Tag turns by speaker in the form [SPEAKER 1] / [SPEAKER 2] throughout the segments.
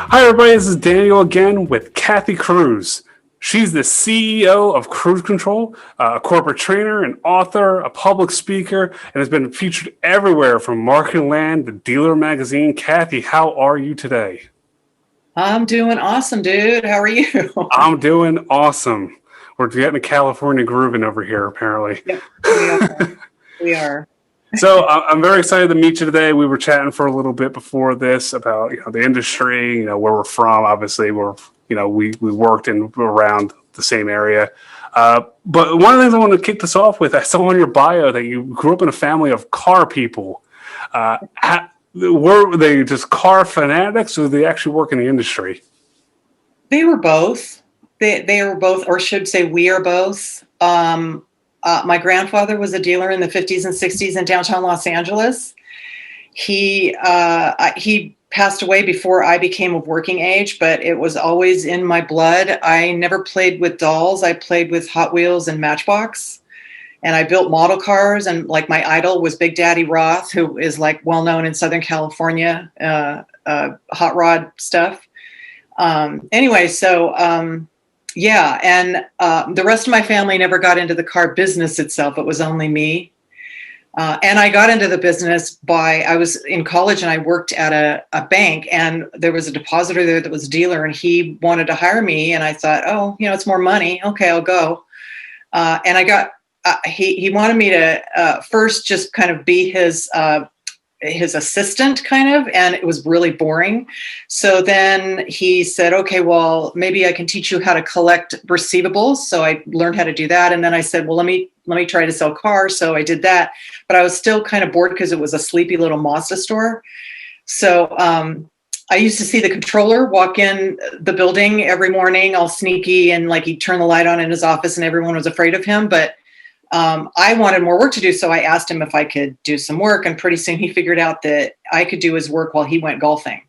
[SPEAKER 1] Hi, everybody. This is Daniel again with Kathi Kruse. She's the CEO of Cruise Control, a corporate trainer, an author, a public speaker, and has been featured everywhere from Marketing Land to Dealer Magazine. Kathi, how are you today?
[SPEAKER 2] I'm doing awesome, dude. How are you?
[SPEAKER 1] I'm doing awesome. We're getting a California grooving over here, apparently.
[SPEAKER 2] Yep, we are. We are.
[SPEAKER 1] So I'm very excited to meet you today. We were chatting for a little bit before this about the industry, where we're from. Obviously, we worked in around the same area. But one of the things I want to kick this off with, I saw on your bio that you grew up in a family of car people. Were they just car fanatics, or did they actually work in the industry?
[SPEAKER 2] They were both. They were both, or should say, we are both. My grandfather was a dealer in the 50s and 60s in downtown Los Angeles. He passed away before I became of working age, but it was always in my blood. I never played with dolls. I played with Hot Wheels and Matchbox, and I built model cars. And like my idol was Big Daddy Roth, who is like well known in Southern California, hot rod stuff. Yeah, and the rest of my family never got into the car business itself. It was only me. And I got into the business I was in college and I worked at a bank, and there was a depositor there that was a dealer, and he wanted to hire me. And I thought, oh, it's more money. Okay, I'll go. He wanted me to first just kind of be his assistant kind of, and it was really boring. So then he said, okay, well, maybe I can teach you how to collect receivables. So I learned how to do that. And then I said, well, let me try to sell cars. So I did that, but I was still kind of bored because it was a sleepy little Mazda store. So I used to see the controller walk in the building every morning, all sneaky, and like he'd turn the light on in his office and everyone was afraid of him. But I wanted more work to do, so I asked him if I could do some work, and pretty soon he figured out that I could do his work while he went golfing.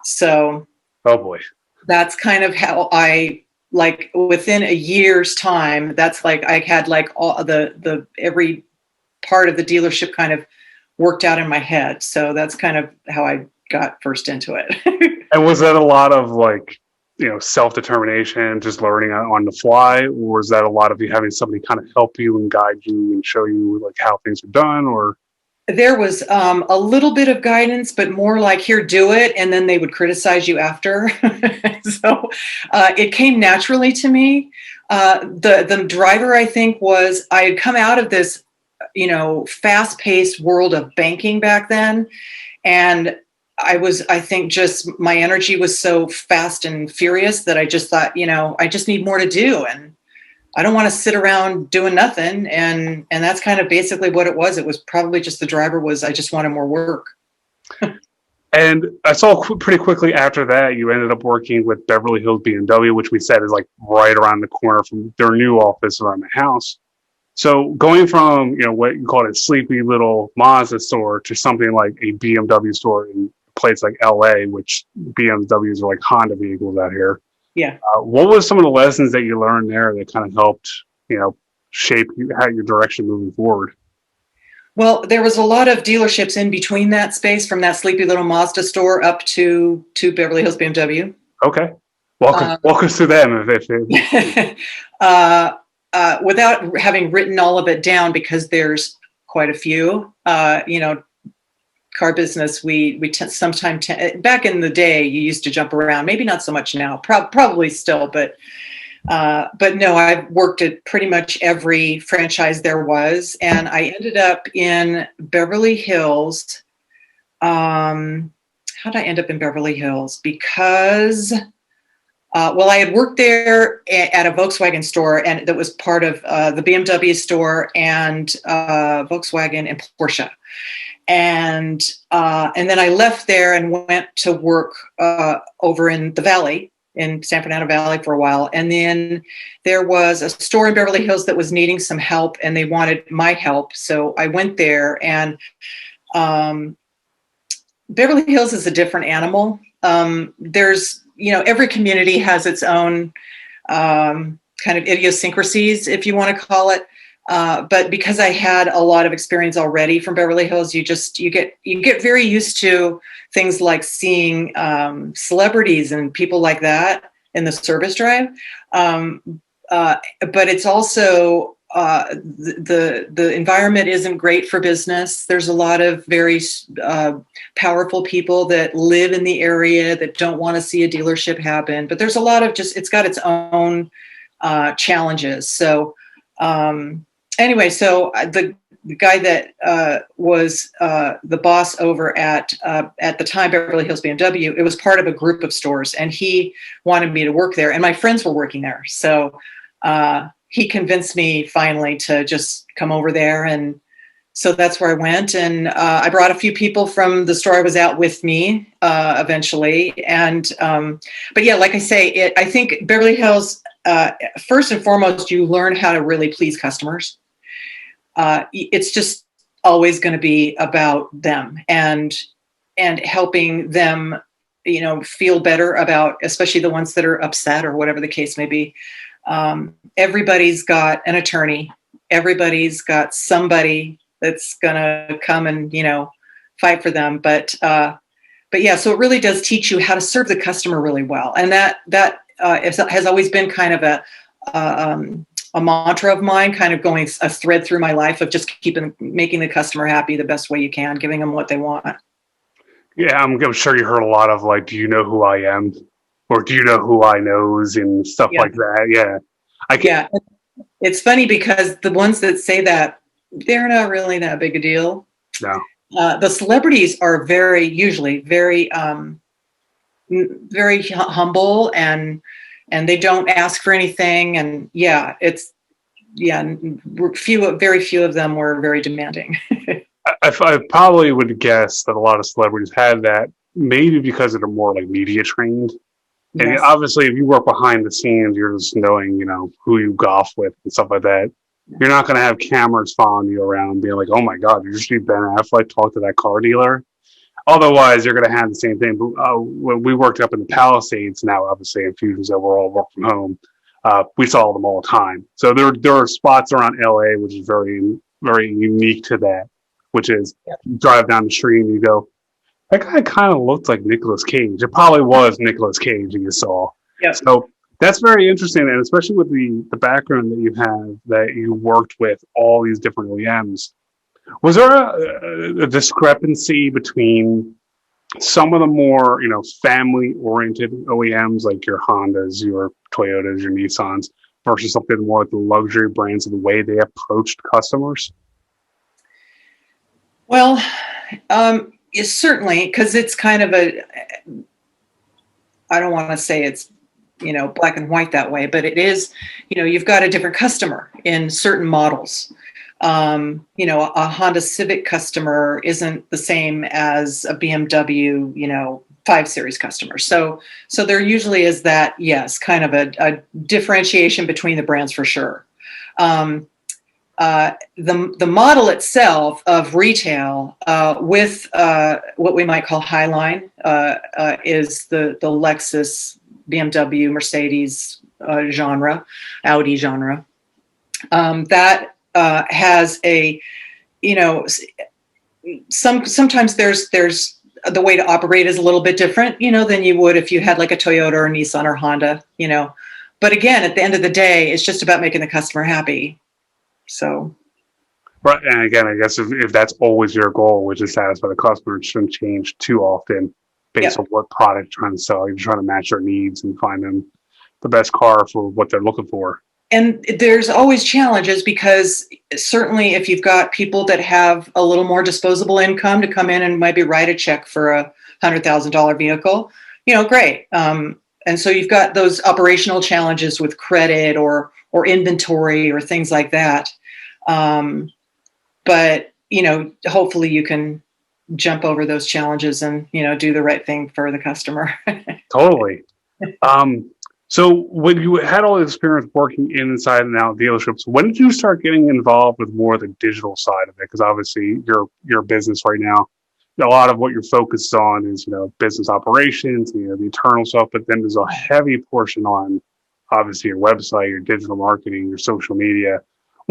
[SPEAKER 2] So,
[SPEAKER 1] Oh boy,
[SPEAKER 2] that's kind of how I, like, within a year's time, that's like I had like all the every part of the dealership kind of worked out in my head. So that's kind of how I got first into it.
[SPEAKER 1] and was that a lot of self-determination, just learning on the fly, or was that a lot of you having somebody kind of help you and guide you and show you like how things are done? Or
[SPEAKER 2] There was a little bit of guidance, but more like, here, do it. And then they would criticize you after. So it came naturally to me. The driver, I think, was I had come out of this, fast-paced world of banking back then. And I think just my energy was so fast and furious that I just thought, I just need more to do. And I don't want to sit around doing nothing. And that's kind of basically what it was. It was probably just I just wanted more work.
[SPEAKER 1] and I saw pretty quickly after that you ended up working with Beverly Hills BMW, which we said is like right around the corner from their new office around the house. So going from what you call a sleepy little Mazda store to something like a BMW store in a place like LA, which BMWs are like Honda vehicles out here.
[SPEAKER 2] Yeah.
[SPEAKER 1] What was some of the lessons that you learned there that kind of helped, shape how your direction moving forward?
[SPEAKER 2] Well, there was a lot of dealerships in between that space, from that sleepy little Mazda store up to Beverly Hills BMW.
[SPEAKER 1] Okay, walk us through them if
[SPEAKER 2] Without having written all of it down, because there's quite a few. Car business, we sometimes back in the day, you used to jump around. Maybe not so much now. Probably still, but no, I've worked at pretty much every franchise there was, and I ended up in Beverly Hills. How did I end up in Beverly Hills? Because I had worked there at a Volkswagen store, and that was part of the BMW store and Volkswagen and Porsche. And then I left there and went to work over in the Valley, in San Fernando Valley, for a while. And then there was a store in Beverly Hills that was needing some help, and they wanted my help. So I went there, and Beverly Hills is a different animal. There's, every community has its own kind of idiosyncrasies, if you want to call it. But because I had a lot of experience already from Beverly Hills, you get very used to things like seeing celebrities and people like that in the service drive. But it's also the environment isn't great for business. There's a lot of very powerful people that live in the area that don't want to see a dealership happen. But there's a lot of it's got its own challenges. So anyway, so the guy that was the boss over at the time Beverly Hills BMW, it was part of a group of stores, and he wanted me to work there, and my friends were working there. So he convinced me finally to just come over there. And so that's where I went. And I brought a few people from the store I was at with me eventually. And but yeah, like I say, I think Beverly Hills, first and foremost, you learn how to really please customers. It's just always going to be about them and helping them, feel better about, especially the ones that are upset or whatever the case may be. Everybody's got an attorney. Everybody's got somebody that's going to come and, fight for them. But yeah, so it really does teach you how to serve the customer really well. And that has always been kind of a mantra of mine, kind of going a thread through my life of just making the customer happy the best way you can, giving them what they want.
[SPEAKER 1] Yeah, I'm sure you heard a lot of like, do you know who I am? Or do you know who I knows and stuff like that? Yeah.
[SPEAKER 2] Yeah. It's funny because the ones that say that, they're not really that big a deal.
[SPEAKER 1] No.
[SPEAKER 2] The celebrities are usually very humble and they don't ask for anything. And very few of them were very demanding.
[SPEAKER 1] I probably would guess that a lot of celebrities had that, maybe because they're more like media trained. And yes. Obviously, if you work behind the scenes, you're just knowing, who you golf with and stuff like that. You're not going to have cameras following you around being like, oh my God, did you see Ben Affleck talk to that car dealer? Otherwise, you're going to have the same thing. But when we worked up in the Palisades, now obviously in fusionZONE, we're all work from home. We saw them all the time. So there are spots around LA, which is very, very unique to that, which is you drive down the street and you go, that guy kind of looked like Nicolas Cage. It probably was Nicolas Cage that you saw.
[SPEAKER 2] Yep.
[SPEAKER 1] So that's very interesting, and especially with the background that you have, that you worked with all these different OEMs. Was there a discrepancy between some of the more, family-oriented OEMs, like your Hondas, your Toyotas, your Nissans, versus something more like the luxury brands and the way they approached customers?
[SPEAKER 2] Well, certainly, because it's kind of I don't want to say it's, black and white that way, but it is, you've got a different customer in certain models. A Honda Civic customer isn't the same as a BMW, 5 Series customer. So there usually is that, yes, kind of a differentiation between the brands for sure. The model itself of retail with what we might call Highline is the Lexus, BMW, Mercedes genre, Audi genre. That has a, sometimes there's the way to operate is a little bit different, than you would if you had like a Toyota or Nissan or Honda, But again, at the end of the day, it's just about making the customer happy. So,
[SPEAKER 1] right, and again, I guess if that's always your goal, which is satisfy the customer, it shouldn't change too often based on what product you're trying to sell. You're trying to match their needs and find them the best car for what they're looking for.
[SPEAKER 2] And there's always challenges because certainly if you've got people that have a little more disposable income to come in and maybe write a check for a $100,000 vehicle, great. And so you've got those operational challenges with credit or inventory or things like that. But, hopefully you can jump over those challenges and, do the right thing for the customer.
[SPEAKER 1] Totally. So when you had all the experience working inside and out of dealerships, when did you start getting involved with more of the digital side of it? Because obviously your business right now, a lot of what you're focused on is, business operations, the internal stuff, but then there's a heavy portion on obviously your website, your digital marketing, your social media.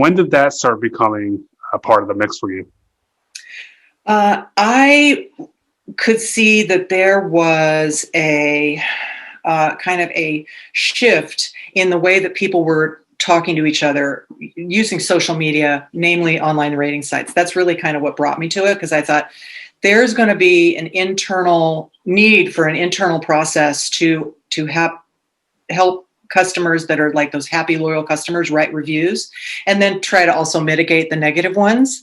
[SPEAKER 1] When did that start becoming a part of the mix for you?
[SPEAKER 2] I could see that there was a kind of a shift in the way that people were talking to each other using social media, namely online rating sites. That's really kind of what brought me to it, because I thought there's going to be an internal need for an internal process to help customers that are like those happy, loyal customers write reviews, and then try to also mitigate the negative ones.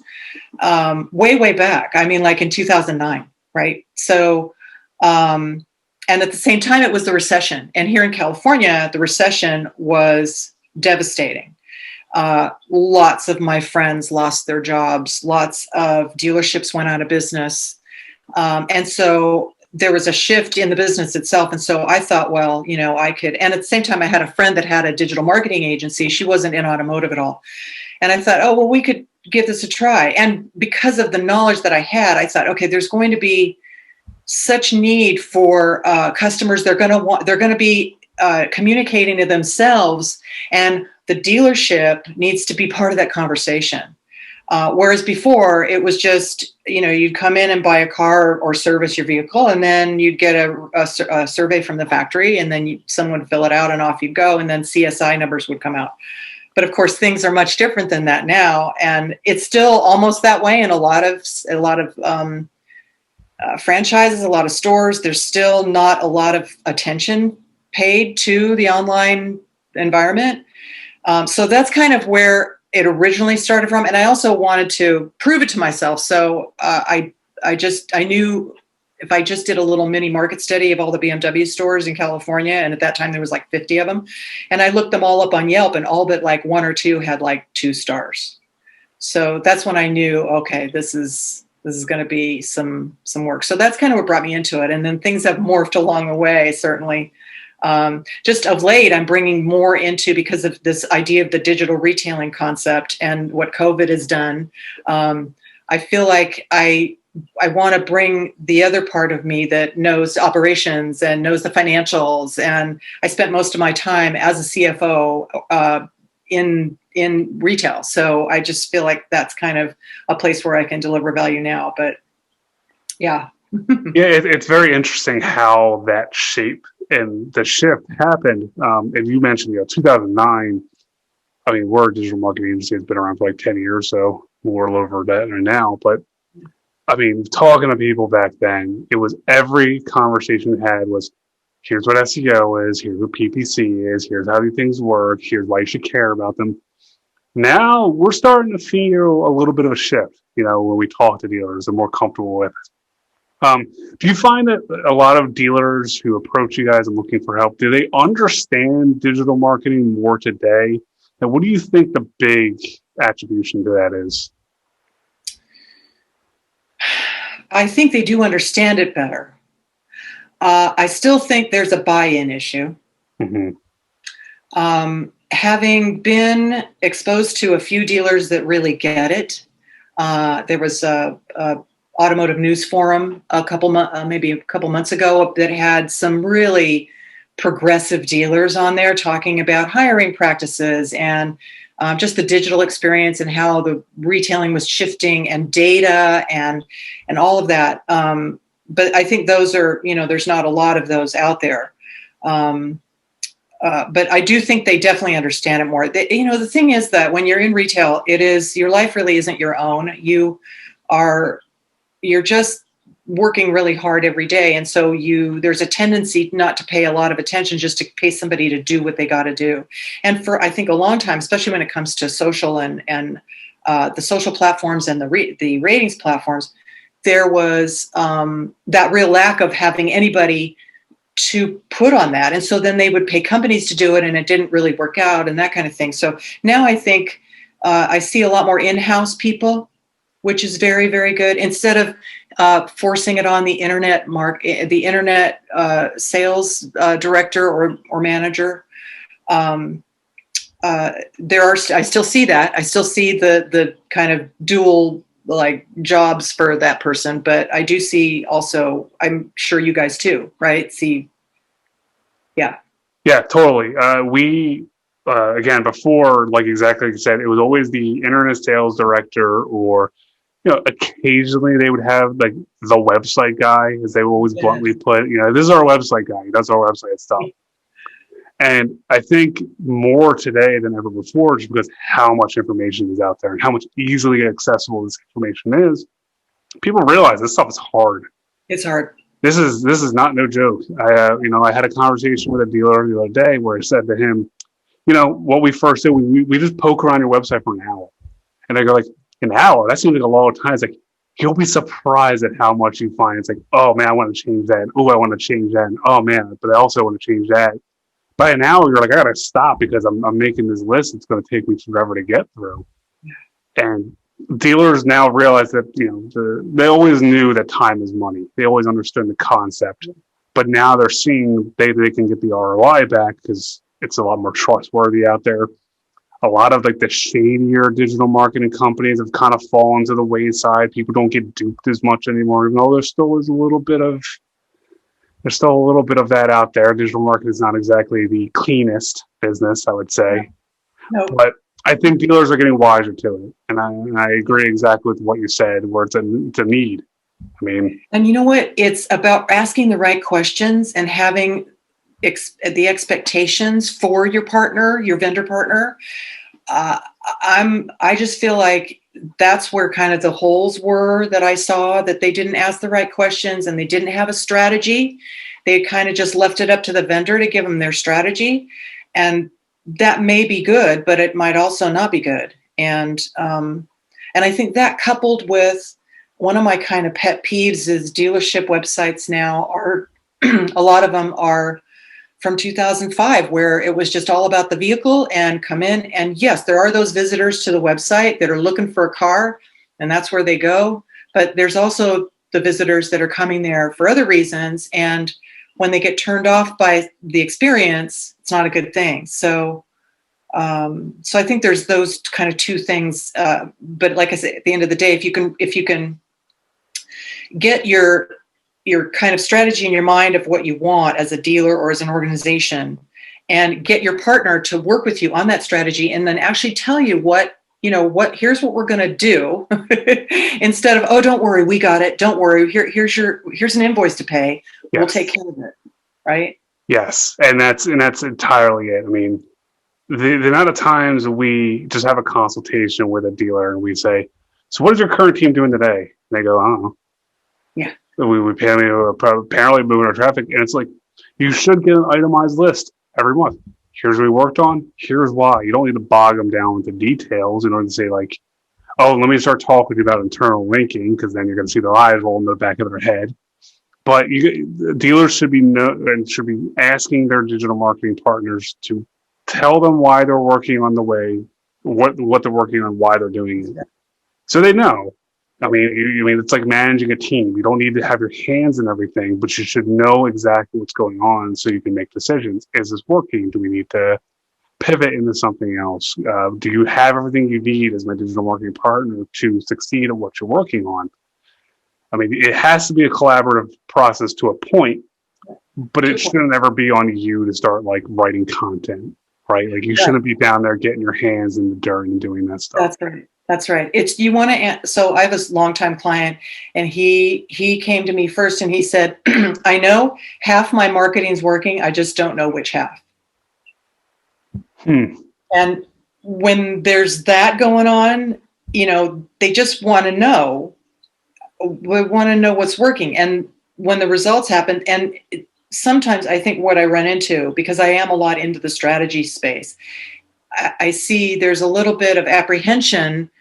[SPEAKER 2] Way back, I mean, like in 2009, right? So, and at the same time, it was the recession. And here in California, the recession was devastating. Lots of my friends lost their jobs. Lots of dealerships went out of business. And so there was a shift in the business itself. And so I thought, well, I could, and at the same time, I had a friend that had a digital marketing agency. She wasn't in automotive at all. And I thought, oh, well, we could give this a try. And because of the knowledge that I had, I thought, okay, there's going to be such need for customers. They're going to be communicating to themselves, and the dealership needs to be part of that conversation. Whereas before, it was just, you'd come in and buy a car or service your vehicle, and then you'd get a survey from the factory, and then someone would fill it out, and off you'd go, and then CSI numbers would come out. But of course, things are much different than that now, and it's still almost that way in a lot of franchises, a lot of stores. There's still not a lot of attention paid to the online environment. So that's kind of where it originally started from, and I also wanted to prove it to myself. So I knew if I just did a little mini market study of all the BMW stores in California, and at that time there was like 50 of them, and I looked them all up on Yelp, and all but like one or two had like 2 stars. So that's when I knew, okay, this is going to be some work. So that's kind of what brought me into it, and then things have morphed along the way, certainly. Just of late, I'm bringing more into, because of this idea of the digital retailing concept and what COVID has done. I feel like I want to bring the other part of me that knows operations and knows the financials. And I spent most of my time as a CFO in retail. So I just feel like that's kind of a place where I can deliver value now. But yeah.
[SPEAKER 1] Yeah, it's very interesting how that shape and the shift happened. And you mentioned, 2009. I mean, we're a digital marketing agency that's been around for like 10 years, so we're a little over that now. But I mean, talking to people back then, it was every conversation we had was, here's what SEO is, here's what PPC is, here's how these things work, here's why you should care about them. Now we're starting to feel a little bit of a shift, when we talk to dealers, they're more comfortable with it. Do you find that a lot of dealers who approach you guys and looking for help, do they understand digital marketing more today? And what do you think the big attribution to that is?
[SPEAKER 2] I think they do understand it better. I still think there's a buy-in issue.
[SPEAKER 1] Mm-hmm.
[SPEAKER 2] Having been exposed to a few dealers that really get it, there was a Automotive News Forum maybe a couple months ago that had some really progressive dealers on there talking about hiring practices and just the digital experience and how the retailing was shifting, and data and all of that. But I think those are, there's not a lot of those out there. But I do think they definitely understand it more. The thing is that when you're in retail, your life really isn't your own. You're just working really hard every day. And so there's a tendency not to pay a lot of attention, just to pay somebody to do what they got to do. And for, I think, a long time, especially when it comes to social and the social platforms and the ratings platforms, there was that real lack of having anybody to put on that. And so then they would pay companies to do it, and it didn't really work out and that kind of thing. So now I think I see a lot more in-house people, which is very, very good. Instead of forcing it on the internet sales director or manager. I still see that. I still see the kind of dual jobs for that person, but I do see also, I'm sure you guys too, right? Yeah.
[SPEAKER 1] Yeah, totally. again, before, like exactly like you said, it was always the internet sales director, or occasionally they would have like the website guy, as they would always bluntly put, this is our website guy. He does our website stuff. And I think more today than ever before, just because how much information is out there and how much easily accessible this information is, people realize this stuff is hard.
[SPEAKER 2] It's hard.
[SPEAKER 1] This is not no joke. I had a conversation with a dealer the other day where I said to him, what we first did, we just poke around your website for an hour. And I go like, an hour? That seems like a long time. It's like, you'll be surprised at how much you find. It's like, oh man, I want to change that. Oh, I want to change that. And, oh man, but I also want to change that. By an hour, you're like, I got to stop because I'm making this list. It's going to take me forever to get through. And dealers now realize that, they always knew that time is money. They always understood the concept. But now they're seeing they can get the ROI back because it's a lot more trustworthy out there. A lot of like the shadier digital marketing companies have kind of fallen to the wayside. People don't get duped as much anymore, even though there still is a little bit of that out there. Digital marketing is not exactly the cleanest business, I would say.
[SPEAKER 2] No.
[SPEAKER 1] But I think dealers are getting wiser to it. And I agree exactly with what you said, where it's a need. I mean,
[SPEAKER 2] and you know what? It's about asking the right questions and having the expectations for your partner, your vendor partner. I just feel like that's where kind of the holes were that I saw, that they didn't ask the right questions and they didn't have a strategy. They kind of just left it up to the vendor to give them their strategy. And that may be good, but it might also not be good. And I think that, coupled with one of my kind of pet peeves, is dealership websites now are, a lot of them are from 2005, where it was just all about the vehicle and come in. And yes, there are those visitors to the website that are looking for a car, and that's where they go. But there's also the visitors that are coming there for other reasons. And when they get turned off by the experience, it's not a good thing. So I think there's those kind of two things. But like I said, at the end of the day, if you can get your kind of strategy in your mind of what you want as a dealer or as an organization, and get your partner to work with you on that strategy, and then actually tell you here's what we're going to do instead of, oh, don't worry, we got it. Don't worry. Here's an invoice to pay. Yes. We'll take care of it. Right.
[SPEAKER 1] Yes. And that's entirely it. I mean, the amount of times we just have a consultation with a dealer and we say, so what is your current team doing today? And they go, I don't know.
[SPEAKER 2] Yeah.
[SPEAKER 1] We apparently moving our traffic. And it's like, you should get an itemized list every month. Here's what we worked on. Here's why. You don't need to bog them down with the details in order to say like, oh, let me start talking to you about internal linking, because then you're going to see their eyes roll in the back of their head. But dealers should be asking their digital marketing partners to tell them why they're working on what they're working on, why they're doing it, so they know. I mean, it's like managing a team. You don't need to have your hands in everything, but you should know exactly what's going on so you can make decisions. Is this working? Do we need to pivot into something else? Do you have everything you need as my digital marketing partner to succeed at what you're working on? I mean, it has to be a collaborative process to a point, but it shouldn't ever be on you to start like writing content, right? Like you shouldn't be down there getting your hands in the dirt and doing that stuff.
[SPEAKER 2] That's right. That's right. It's, you want to, so I have a longtime client, and he came to me first and he said, I know half my marketing's working. I just don't know which half. And when there's that going on, they just want to know. We want to know what's working. And when the results happen, and sometimes I think what I run into, because I am a lot into the strategy space, I see there's a little bit of apprehension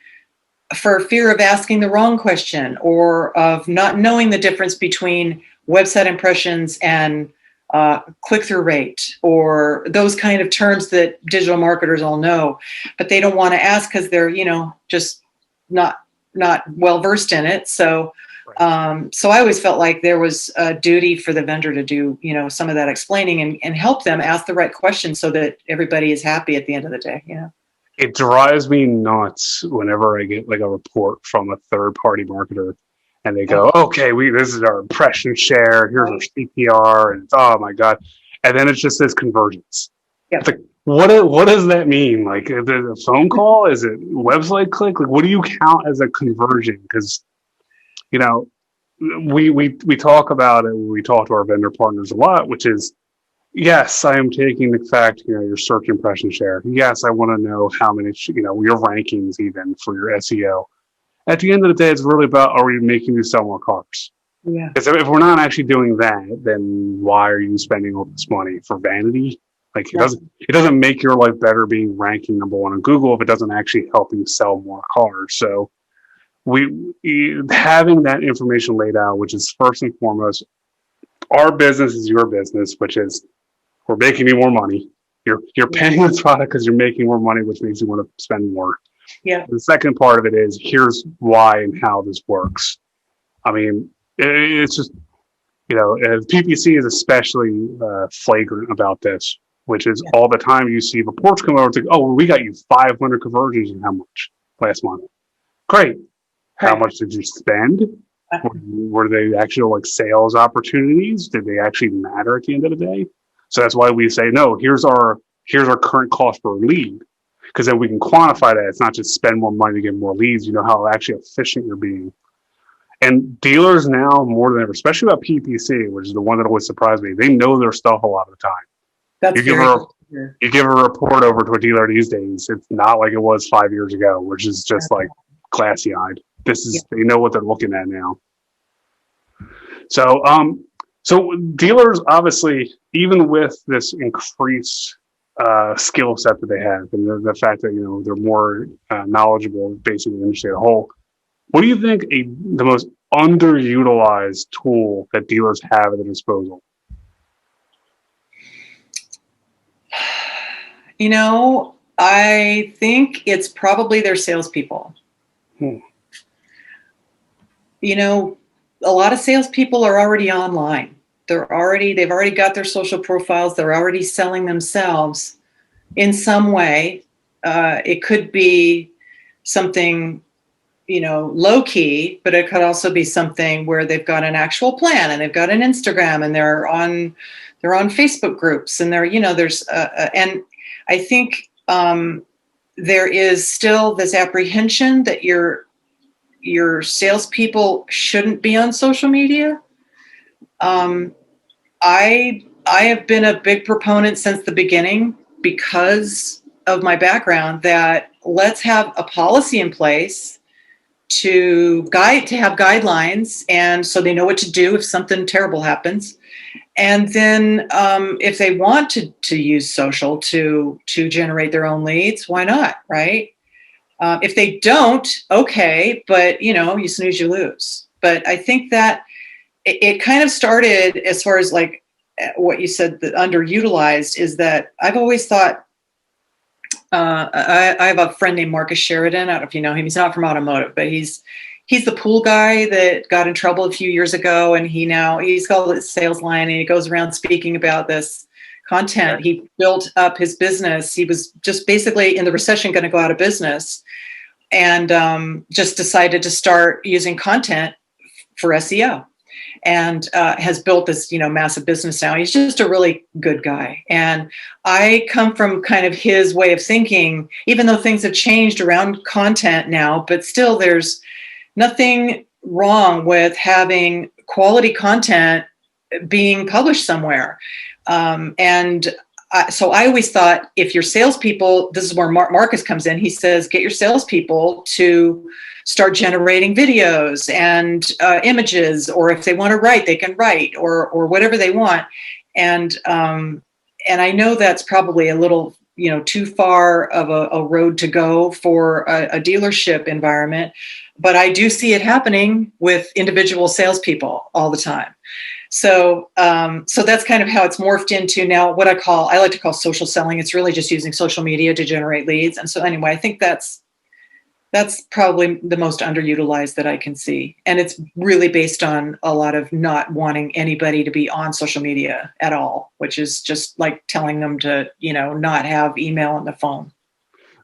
[SPEAKER 2] for fear of asking the wrong question, or of not knowing the difference between website impressions and click-through rate, or those kind of terms that digital marketers all know, but they don't want to ask because they're, just not well versed in it. So, so I always felt like there was a duty for the vendor to do, some of that explaining and help them ask the right questions so that everybody is happy at the end of the day.
[SPEAKER 1] It drives me nuts whenever I get like a report from a third-party marketer, and they go, "Okay, this is our impression share. Here's our CPR," and it's, oh my god, and then it's just says conversions.
[SPEAKER 2] Yeah.
[SPEAKER 1] It's like, what does that mean? Like, is it a phone call? Is it website click? Like, what do you count as a conversion? Because you know, we talk about it when we talk to our vendor partners a lot, which is yes, I am taking the fact, your search impression share. Yes, I want to know how many, your rankings even for your SEO. At the end of the day, it's really about, are we making you sell more cars?
[SPEAKER 2] Yeah.
[SPEAKER 1] Because if we're not actually doing that, then why are you spending all this money for vanity? Like it doesn't make your life better being ranking number one on Google if it doesn't actually help you sell more cars. So having that information laid out, which is first and foremost, our business is your business, which is we're making you more money. You're paying this product because you're making more money, which makes you want to spend more.
[SPEAKER 2] Yeah.
[SPEAKER 1] The second part of it is here's why and how this works. I mean, it's just PPC is especially flagrant about this, which is all the time you see reports come over. It's like, oh, well, we got you 500 conversions and how much last month? Great. How much did you spend? Were they actual like sales opportunities? Did they actually matter at the end of the day? So that's why we say, no, here's our current cost per lead. Because then we can quantify that. It's not just spend more money to get more leads. You know how actually efficient you're being. And dealers now, more than ever, especially about PPC, which is the one that always surprised me, they know their stuff a lot of the time.
[SPEAKER 2] That's
[SPEAKER 1] you give a report over to a dealer these days, it's not like it was 5 years ago, which is just like glassy-eyed. They know what they're looking at now. So, so dealers obviously, even with this increased skill set that they have, and the fact that they're more knowledgeable, basically, the industry as a whole. What do you think the most underutilized tool that dealers have at their disposal?
[SPEAKER 2] I think it's probably their salespeople. A lot of salespeople are already online. They've already got their social profiles. They're already selling themselves in some way. It could be something, low key, but it could also be something where they've got an actual plan and they've got an Instagram and they're on Facebook groups and there's and I think there is still this apprehension that your salespeople shouldn't be on social media. I have been a big proponent since the beginning because of my background that let's have a policy in place to have guidelines, and so they know what to do if something terrible happens. And then if they want to use social to generate their own leads, why not, right? If they don't, okay, but you snooze, you lose. But I think that it kind of started as far as like what you said, that underutilized, is that I've always thought, I have a friend named Marcus Sheridan. I don't know if you know him. He's not from Automotive, but he's the pool guy that got in trouble a few years ago, and he's called it Sales Line, and he goes around speaking about this content. He built up his business. He was just basically in the recession going to go out of business, and just decided to start using content for SEO, and has built this massive business now. He's just a really good guy, and I come from kind of his way of thinking, even though things have changed around content now, but still there's nothing wrong with having quality content being published somewhere. So I always thought, if your salespeople, this is where Marcus comes in. He says, get your salespeople to start generating videos and images, or if they want to write, they can write, or whatever they want. And I know that's probably a little too far of a road to go for a dealership environment, but I do see it happening with individual salespeople all the time. So that's kind of how it's morphed into now what I like to call social selling. It's really just using social media to generate leads. And so anyway, I think that's probably the most underutilized that I can see. And it's really based on a lot of not wanting anybody to be on social media at all, which is just like telling them to, not have email on the phone.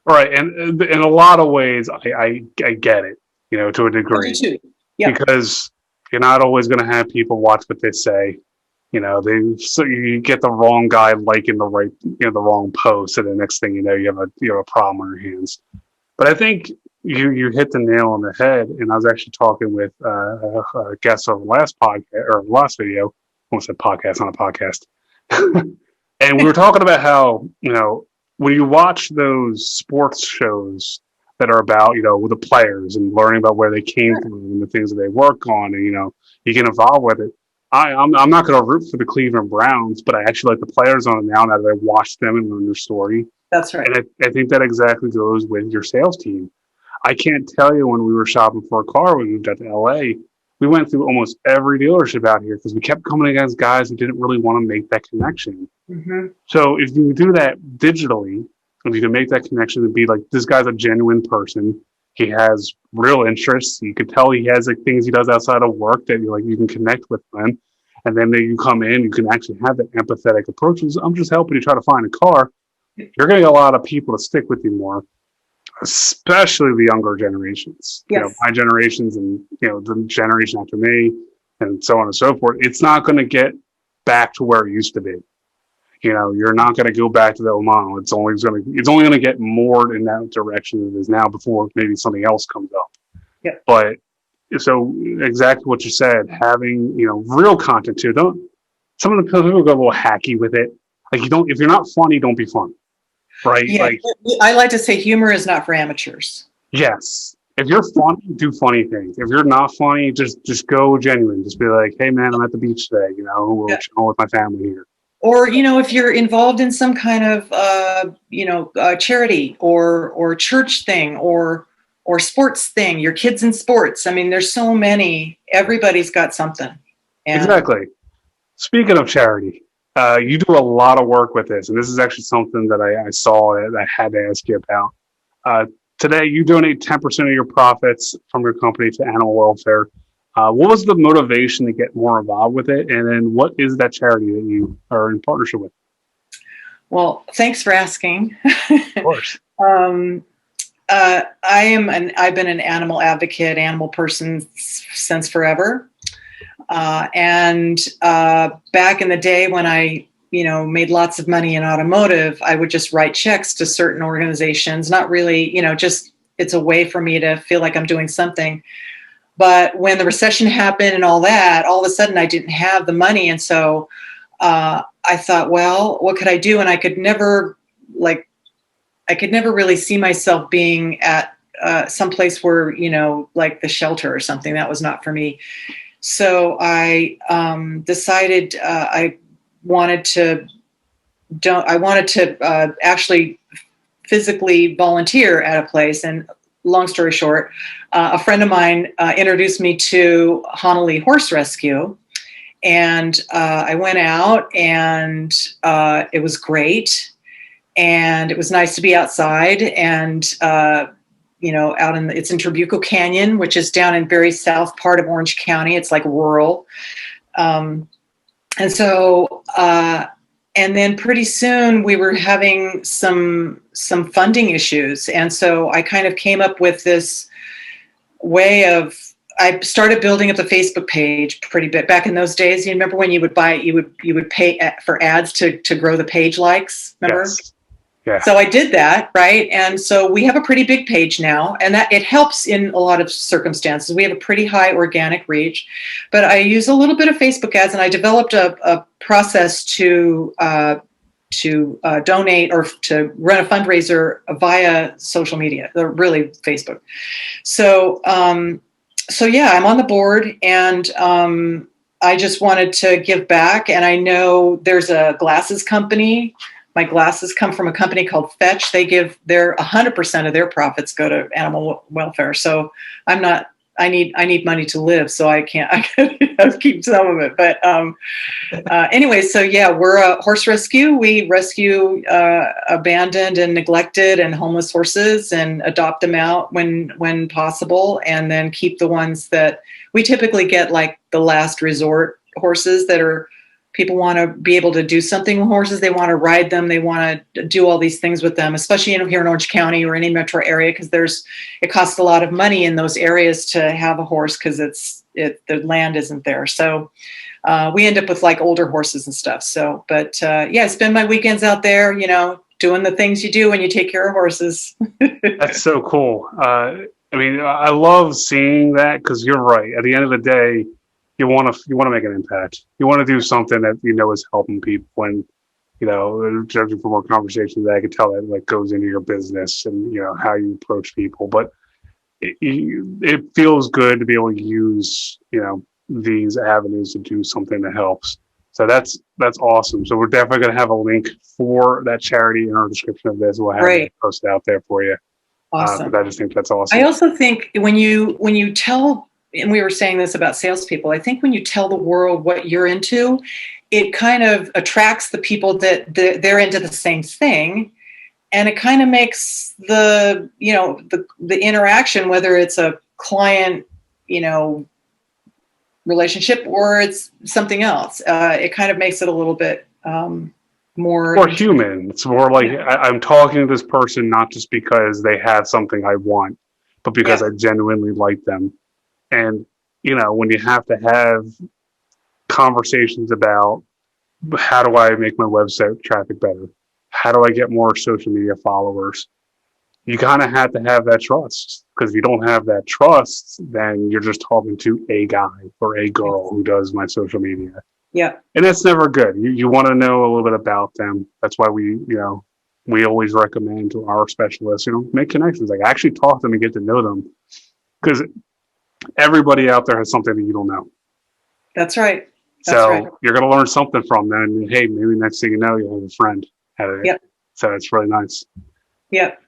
[SPEAKER 1] Right. And in a lot of ways, I get it, to a degree.
[SPEAKER 2] Yep.
[SPEAKER 1] Because you're not always going to have people watch what they say. So you get the wrong guy liking the wrong post, and the next thing you know, you have a problem on your hands. But I think you hit the nail on the head. And I was actually talking with a guest on the last podcast or last video. I almost said podcast on a podcast. And we were talking about how, when you watch those sports shows that are about, with the players and learning about where they came from and the things that they work on, and, you get involved with it. I'm not going to root for the Cleveland Browns, but I actually like the players on it now that I watch them and learn their story.
[SPEAKER 2] That's right.
[SPEAKER 1] And I think that exactly goes with your sales team. I can't tell you when we were shopping for a car when we moved out to LA, we went through almost every dealership out here because we kept coming against guys who didn't really want to make that connection.
[SPEAKER 2] Mm-hmm.
[SPEAKER 1] So if you do that digitally, if you can make that connection and be like, this guy's a genuine person, he has real interests. You can tell he has things he does outside of work that you can connect with them. And then you come in, you can actually have that empathetic approach. I'm just helping you try to find a car. You're going to get a lot of people to stick with you more, especially the younger generations.
[SPEAKER 2] Yes.
[SPEAKER 1] My generations and the generation after me, and so on and so forth. It's not going to get back to where it used to be. You're not going to go back to the old model. It's only going to get more in that direction than it is now before maybe something else comes up.
[SPEAKER 2] Yeah.
[SPEAKER 1] But so exactly what you said, having real content too. Some of the people go a little hacky with it. Like if you're not funny, don't be funny. Right?
[SPEAKER 2] Yeah, I like to say humor is not for amateurs.
[SPEAKER 1] Yes. If you're funny, do funny things. If you're not funny, just go genuine. Just be like, hey man, I'm at the beach today. We're chilling with my family here.
[SPEAKER 2] Or if you're involved in some kind of charity or church thing or sports thing, your kids in sports. I mean, there's so many. Everybody's got something.
[SPEAKER 1] Exactly. Speaking of charity. You do a lot of work with this, and this is actually something that I saw that I had to ask you about. Today, you donate 10% of your profits from your company to animal welfare. What was the motivation to get more involved with it, and then what is that charity that you are in partnership with?
[SPEAKER 2] Well, thanks for asking.
[SPEAKER 1] Of course.
[SPEAKER 2] I've been an animal advocate, animal person since forever. And back in the day when I, made lots of money in automotive, I would just write checks to certain organizations, not really, just it's a way for me to feel like I'm doing something. But when the recession happened and all that, all of a sudden I didn't have the money. And so I thought, well, what could I do? And I could never really see myself being at some place where, like the shelter or something. That was not for me. So I decided I wanted to actually physically volunteer at a place. And long story short, a friend of mine introduced me to Honolulu Horse Rescue. And I went out and it was great. And it was nice to be outside and it's in Trabuco Canyon, which is down in very south part of Orange County. It's like rural. And then pretty soon we were having some funding issues. And so I kind of came up with this way I started building up the Facebook page pretty bit. Back in those days, you remember when you would pay for ads to grow the page likes, remember?
[SPEAKER 1] Yes. Yeah.
[SPEAKER 2] So I did that, right? And so we have a pretty big page now, and that it helps in a lot of circumstances. We have a pretty high organic reach, but I use a little bit of Facebook ads, and I developed a process to donate or to run a fundraiser via social media, really Facebook. So yeah, I'm on the board, and I just wanted to give back. And I know there's a glasses company. My glasses come from a company called Fetch. They give 100% of their profits go to animal welfare. So I need money to live, so I keep some of it. But anyway, so yeah, we're a horse rescue. We rescue abandoned and neglected and homeless horses and adopt them out when possible, and then keep the ones that we typically get, like the last resort horses that are. People want to be able to do something with horses. They want to ride them. They want to do all these things with them, especially here in Orange County or any metro area, because it costs a lot of money in those areas to have a horse, because it's the land isn't there. So we end up with like older horses and stuff. So, but yeah, I spend my weekends out there, doing the things you do when you take care of horses.
[SPEAKER 1] That's so cool. I mean, I love seeing that because you're right. At the end of the day, you want to make an impact. You want to do something that is helping people. And judging from our conversation today, I could tell that like goes into your business and how you approach people. But it feels good to be able to use these avenues to do something that helps. So that's awesome. So we're definitely going to have a link for that charity in our description of this. We'll have it posted out there for you.
[SPEAKER 2] Awesome.
[SPEAKER 1] I just think that's awesome.
[SPEAKER 2] I also think when you tell, and we were saying this about salespeople, I think when you tell the world what you're into, it kind of attracts the people that they're into the same thing. And it kind of makes the interaction, whether it's a client, relationship or it's something else, it kind of makes it a little bit more
[SPEAKER 1] human. It's more like I'm talking to this person not just because they have something I want, but because I genuinely like them. And when you have to have conversations about how do I make my website traffic better, how do I get more social media followers, you kind of have to have that trust, because if you don't have that trust, then you're just talking to a guy or a girl who does my social media.
[SPEAKER 2] Yeah.
[SPEAKER 1] And that's never good. You want to know a little bit about them. That's why we always recommend to our specialists, make connections. Like actually talk to them and get to know them, because everybody out there has something that you don't know.
[SPEAKER 2] That's right.
[SPEAKER 1] You're going to learn something from them. And hey, maybe next thing you know, you'll have a friend out of it.
[SPEAKER 2] Yep.
[SPEAKER 1] So it's really nice.
[SPEAKER 2] Yep.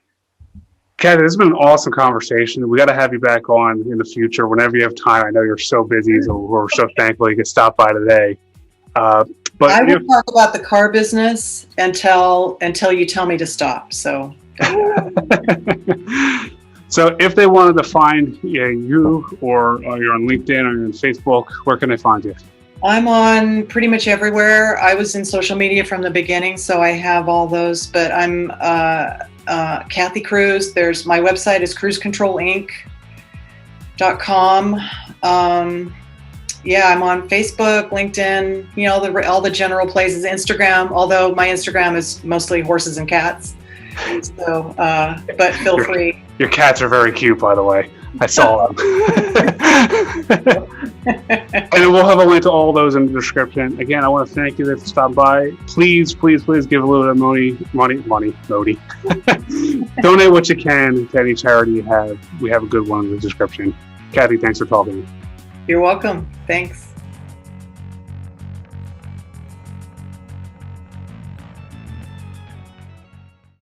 [SPEAKER 1] Kathi, this has been an awesome conversation. We got to have you back on in the future whenever you have time. I know you're so busy, so we're so thankful you could stop by today. But
[SPEAKER 2] I will talk about the car business until you tell me to stop. So,
[SPEAKER 1] so if they wanted to find you, or you're on LinkedIn or you're on Facebook, where can they find you?
[SPEAKER 2] I'm on pretty much everywhere. I was in social media from the beginning, so I have all those. But I'm Kathi Kruse. My website is cruisecontrolinc.com. I'm on Facebook, LinkedIn, all the general places, Instagram, although my Instagram is mostly horses and cats. So, but feel free.
[SPEAKER 1] Your cats are very cute, by the way. I saw them. And we'll have a link to all those in the description. Again, I want to thank you for stopping by. Please, please, please give a little bit of money. Donate what you can to any charity you have. We have a good one in the description. Kathi, thanks for talking.
[SPEAKER 2] You're welcome. Thanks.